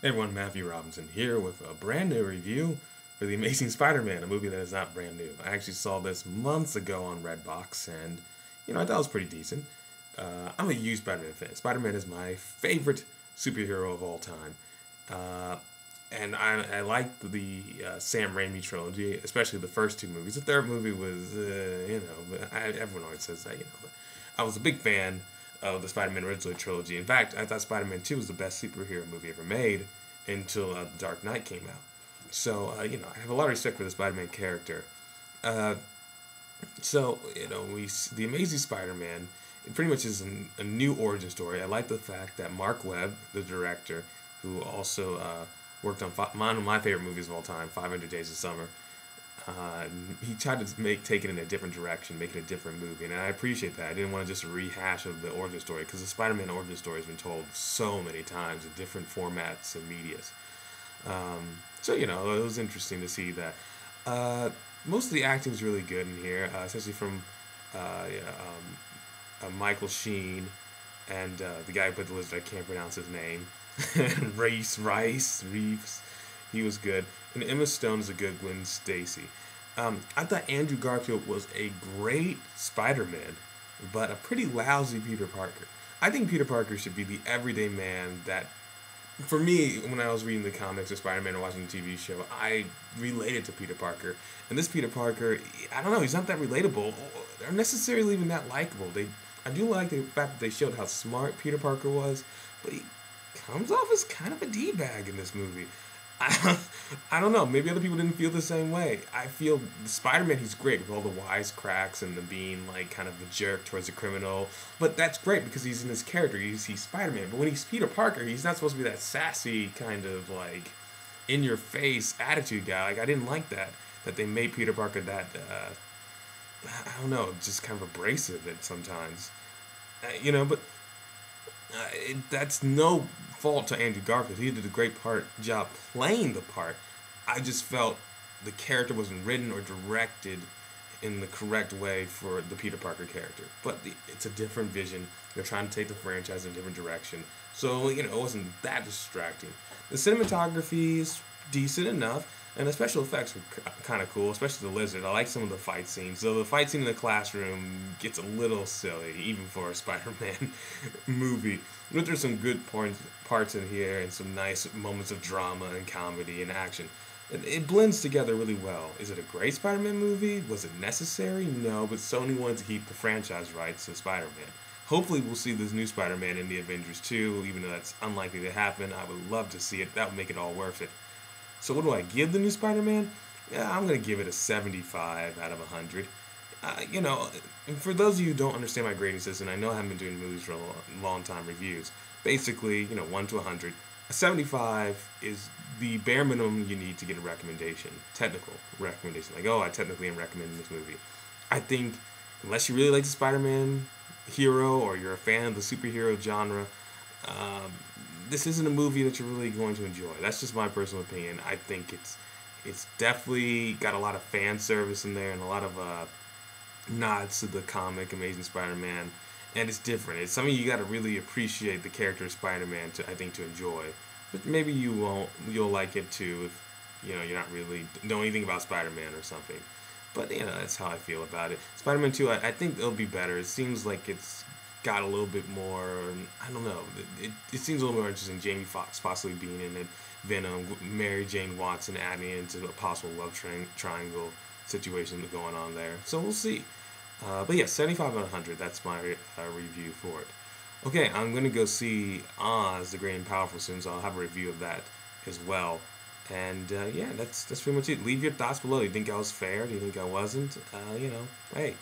Hey everyone, Matthew Robinson here with a brand new review for The Amazing Spider-Man, a movie that is not brand new. I actually saw this months ago on Redbox, and I thought it was pretty decent. I'm a huge Spider-Man fan. Spider-Man is my favorite superhero of all time, uh, and I like the Sam Raimi trilogy, especially the first two movies. The third movie was, everyone always says that, but I was a big fan of the Spider-Man original trilogy. In fact, I thought Spider-Man 2 was the best superhero movie ever made until The Dark Knight came out. So, I have a lot of respect for the Spider-Man character. Uh, The Amazing Spider-Man, it pretty much is a new origin story. I like the fact that Mark Webb, the director, who also worked on one of my favorite movies of all time, 500 Days of Summer, uh, he tried to take it in a different direction, make it a different movie, and I appreciate that. I didn't want to just rehash of the origin story because the Spider-Man origin story has been told so many times in different formats and medias. It was interesting to see that. Most of the acting is really good in here, especially from Michael Sheen and the guy who played the lizard. I can't pronounce his name. Reeves. He was good. And Emma Stone is a good Gwen Stacy. I thought Andrew Garfield was a great Spider-Man, but a pretty lousy Peter Parker. I think Peter Parker should be the everyday man that, for me, when I was reading the comics of Spider-Man or watching the TV show, I related to Peter Parker. And this Peter Parker, I don't know, he's not that relatable or necessarily even that likable. I do like the fact that they showed how smart Peter Parker was, but he comes off as kind of a D-bag in this movie. I don't know. Maybe other people didn't feel the same way. I feel Spider-Man, he's great with all the wisecracks and the being like kind of a jerk towards a criminal. But that's great because he's in his character. He's Spider-Man. But when he's Peter Parker, he's not supposed to be that sassy kind of like in your face attitude guy. Like I didn't like that they made Peter Parker that I don't know, just kind of abrasive at sometimes. But that's no fault to Andrew Garfield. He did a great job playing the part. I just felt the character wasn't written or directed in the correct way for the Peter Parker character. But it's a different vision. They're trying to take the franchise in a different direction. So, it wasn't that distracting. The cinematography is decent enough. And the special effects were kind of cool, especially the lizard. I like some of the fight scenes. So the fight scene in the classroom gets a little silly, even for a Spider-Man movie. But there's some good parts in here and some nice moments of drama and comedy and action. It blends together really well. Is it a great Spider-Man movie? Was it necessary? No, but Sony wanted to keep the franchise rights to Spider-Man. Hopefully we'll see this new Spider-Man in the Avengers 2, even though that's unlikely to happen. I would love to see it. That would make it all worth it. So what do I give the new Spider-Man? Yeah, I'm going to give it a 75 out of 100. And for those of you who don't understand my grading system, I know I haven't been doing movies for a long time reviews. Basically, 1 to 100. A 75 is the bare minimum you need to get a recommendation, technical recommendation. Like, I technically am recommending this movie. I think, unless you really like the Spider-Man hero or you're a fan of the superhero genre, this isn't a movie that you're really going to enjoy. That's just my personal opinion. I think it's definitely got a lot of fan service in there and a lot of nods to the comic Amazing Spider-Man, and it's different. It's something you got to really appreciate the character of Spider-Man to enjoy. But maybe you won't. You'll like it too if you're not really know anything about Spider-Man or something. But that's how I feel about it. Spider-Man 2, I think it'll be better. It seems like it's got a little bit more, I don't know, it seems a little more interesting. Jamie Foxx possibly being in it, Venom, Mary Jane Watson adding into a possible love triangle situation going on there. So we'll see. But yeah, 75 out of 100, that's my review for it. Okay, I'm going to go see Oz, the Great and Powerful soon, so I'll have a review of that as well. And that's pretty much it. Leave your thoughts below. Do you think I was fair? Do you think I wasn't? Hey,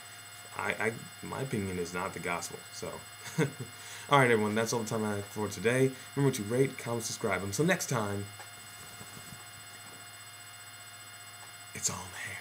my opinion is not the gospel. So, all right, everyone, that's all the time I have for today. Remember to rate, comment, subscribe. Until next time, it's all in the hair.